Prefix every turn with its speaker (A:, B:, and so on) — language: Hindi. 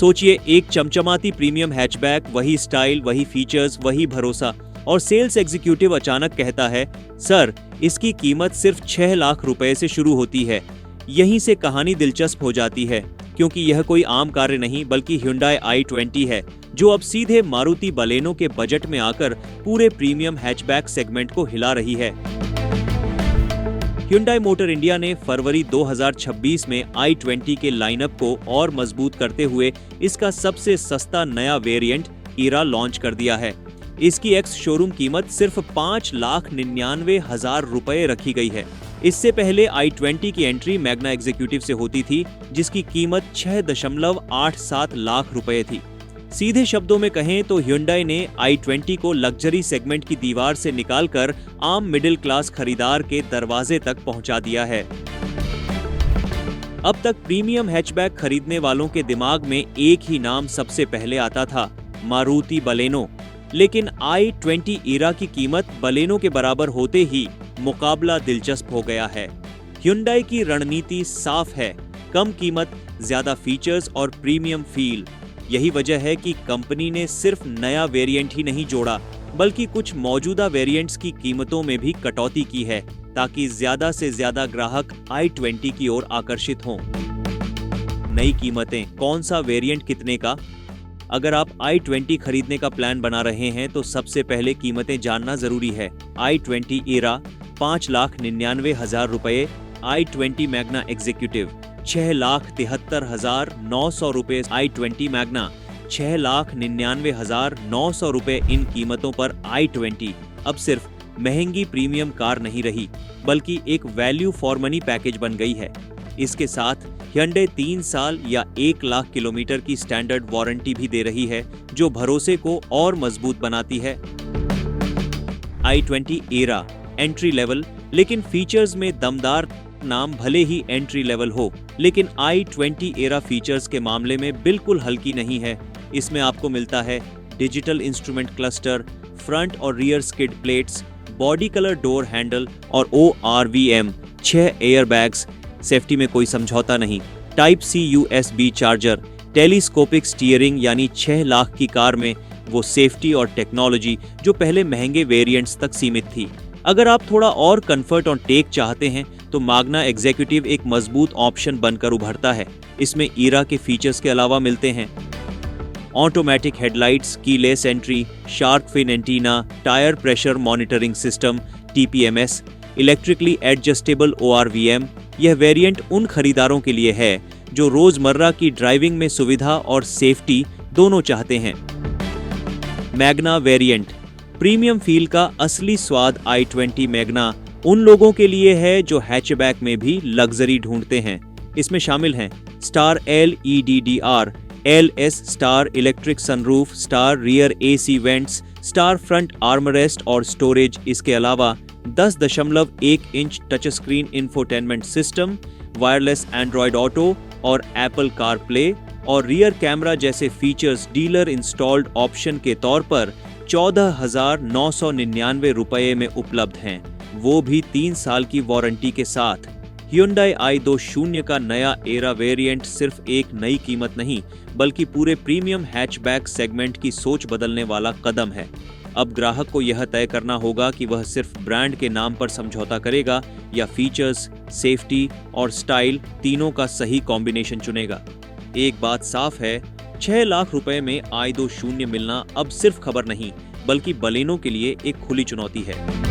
A: सोचिए, एक चमचमाती प्रीमियम हैचबैक, वही स्टाइल, वही फीचर्स, वही भरोसा, और सेल्स एग्जीक्यूटिव अचानक कहता है, सर इसकी कीमत सिर्फ 6 लाख रुपए से शुरू होती है। यहीं से कहानी दिलचस्प हो जाती है, क्योंकि यह कोई आम कार्य नहीं बल्कि Hyundai i20 है, जो अब सीधे मारुति बलेनो के बजट में आकर पूरे प्रीमियम हैचबैक सेगमेंट को हिला रही है। Hyundai मोटर इंडिया ने फरवरी 2026 में i20 के लाइनअप को और मजबूत करते हुए इसका सबसे सस्ता नया वेरिएंट ईरा लॉन्च कर दिया है। इसकी एक्स शोरूम कीमत सिर्फ 5,99,000 रुपए रखी गई है। इससे पहले i20 की एंट्री मैग्ना एग्जीक्यूटिव से होती थी, जिसकी कीमत 6.87 लाख रुपए थी। सीधे शब्दों में कहें तो Hyundai ने i20 को लग्जरी सेगमेंट की दीवार से निकालकर आम मिडिल क्लास खरीदार के दरवाजे तक पहुंचा दिया है। अब तक प्रीमियम हैचबैक खरीदने वालों के दिमाग में एक ही नाम सबसे पहले आता था, मारुति बलेनो। लेकिन i20 ईरा की कीमत बलेनो के बराबर होते ही मुकाबला दिलचस्प हो गया है। Hyundai की रणनीति साफ है, कम कीमत, ज्यादा फीचर्स और प्रीमियम फील। यही वजह है कि कंपनी ने सिर्फ नया वेरिएंट ही नहीं जोड़ा, बल्कि कुछ मौजूदा वेरिएंट्स की कीमतों में भी कटौती की है, ताकि ज्यादा से ज्यादा ग्राहक i20 की ओर आकर्षित हों। नई कीमतें, कौन सा वेरिएंट कितने का? अगर आप i20 खरीदने का प्लान बना रहे हैं तो सबसे पहले कीमतें जानना जरूरी है। i20 ईरा 5,99,000 रुपए, i20 मैग्ना एग्जीक्यूटिव 6,73,900 रुपए, i20 मैग्ना 6,99,900 रुपए। इन कीमतों पर i20 अब सिर्फ महंगी प्रीमियम कार नहीं रही, बल्कि एक वैल्यू फॉर मनी पैकेज बन गई है। इसके साथ Hyundai 3 साल या 1 लाख किलोमीटर की स्टैंडर्ड वारंटी भी दे रही है, जो भरोसे को और मजबूत बनाती है। i20 ईरा एंट्री लेवल, लेकिन फीचर्स में दमदार। नाम भले ही एंट्री लेवल हो, लेकिन i20 ईरा फीचर्स के मामले में बिल्कुल हल्की नहीं है। इसमें आपको मिलता है डिजिटल इंस्ट्रूमेंट क्लस्टर, फ्रंट और rear skid plates, body colour door handle और ORVM, 6 एयर बैग्स, सेफ्टी में कोई समझौता नहीं, type C USB charger, telescopic steering, यानी 6 लाख की कार में वो सेफ्टी और टेक्नोलॉजी जो पहले महंगे वेरिएंट्स तक सीमित थी। अगर आप थोड़ा और कंफर्ट और टेक चाहते हैं तो मैग्ना एग्जीक्यूटिव एक मजबूत ऑप्शन बनकर उभरता है। इसमें ईरा के फीचर्स के अलावा मिलते हैं automatic headlights, keyless entry, shark fin antenna, tyre pressure monitoring system TPMS, electrically adjustable ORVM। यह वेरिएंट उन खरीदारों के लिए है जो रोजमर्रा की ड्राइविंग में सुविधा और सेफ्टी दोनों चाहते हैं। मैग्ना वेरिएंट, प्रीमियम फील का असली स्वाद i20 मैग्ना उन लोगों के लिए है जो हैचबैक में भी लग्जरी ढूंढते हैं। इसमें शामिल हैं star LEDDR, LS star electric sunroof, star rear AC vents, star front armrest और स्टोरेज। इसके अलावा 10.1 inch touch screen infotainment system, wireless Android auto और एप्पल कारप्ले और रियर कैमरा जैसे फीचर्स डीलर इंस्टॉल्ड ऑप्शन के तौर पर 14,999 रुपए में उपलब्ध हैं, वो भी 3 साल की वारंटी के साथ। Hyundai i20 का नया एरा वेरिएंट सिर्फ एक नई कीमत नहीं, बल्कि पूरे प्रीमियम हैचबैक सेगमेंट की सोच बदलने वाला कदम है। अब ग्राहक को यह तय करना होगा कि वह सिर्फ ब्रांड के नाम पर समझौता करेगा या फीचर्स, सेफ्टी और स्टाइल तीनों का सही कॉम्बिनेशन चुनेगा। एक बात साफ है, 6 लाख रुपए में i20 मिलना अब सिर्फ खबर नहीं, बल्कि बलेनो के लिए एक खुली चुनौती है।